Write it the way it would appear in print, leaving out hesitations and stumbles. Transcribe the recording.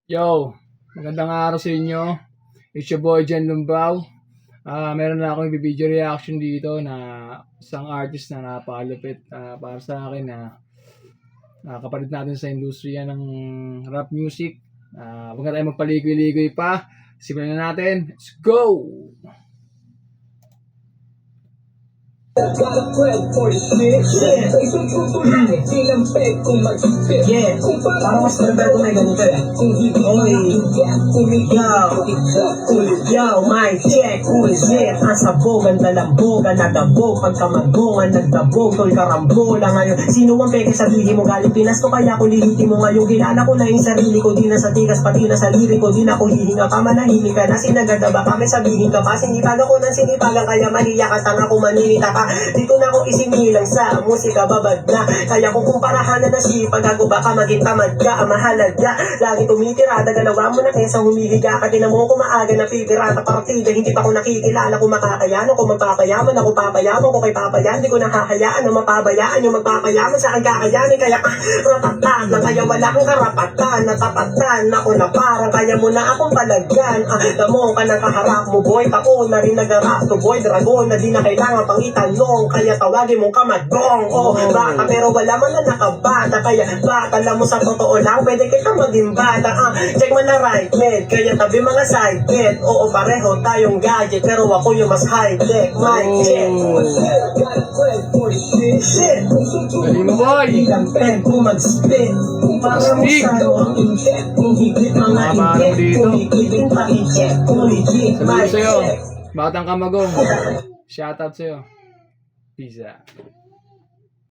Yo, magandang araw sa inyo. It's your boy Jen Lumbrao. Meron na akong video reaction dito na isang artist na napakalupit para sa akin na kapalit natin sa industriya ng rap music. Huwag na tayo magpaligoy-ligoy pa. Simulan na natin. Let's go! Yeah. Parang mas maganda may ganito eh. Yo, my check, who's it? Ang sabog, ang dalambogan, nagdabog, pagkamagongan, nagdabog, tol karambola ngayon. Sino ang peke sabihin mo galing Pinas to kaya kung lilitin mo ngayon? Kilala ko na yung sarili ko, di na sa tigas, pati na sa lirik ko, di na ko hihinga pa, manahimik ka na, sinagadaba ka, may sabihin ka pa, sinipan ako ng sinipagan, kaya maniya ka, tanga ko, maninita ka. Dito na ako isinilang sa musika, babad na. Kaya kung kumparahan na nasipag ako, baka maging tamad ka, mahalad ka. Lagi tumitirada, galawa mo na kesa humihiga ka. Tinan mo kung maaga na pipirata partida. Hindi pa ako nakikilala kung makakayanan, kung magpapayaman ako, papayaman ko kay papayan. Hindi ko nakahayaan na mapabayaan yung magpapayaman sa aking kakayanin. Kaya ratatan na kaya wala akong karapatan. Natapatan ako na parang kaya mo na akong palagyan. Damong ka ng kaharap mo boy, taon na rin nag-rap to boy, dragon na di na kailangan pang itanong. Kaya tawagin mong kamagong. Bata pero wala man na nakabata. Kaya bata lang mo sa totoo lang, pwede kita maging bata. Check mo na right med, kaya tabi mga side bet. Oo, pareho tayong gadget, pero ako yung mas high tech. Mic check. Shit. Galing mo, boy! Ilang pen kung mag-spit. Parang saro ang intent. Kung higit mga intent. Kung higit yung pa-check. Kung legit, Sabi ko mic sa'yo, check. Batang Kamagong. Shoutout sa'yo. Peace out.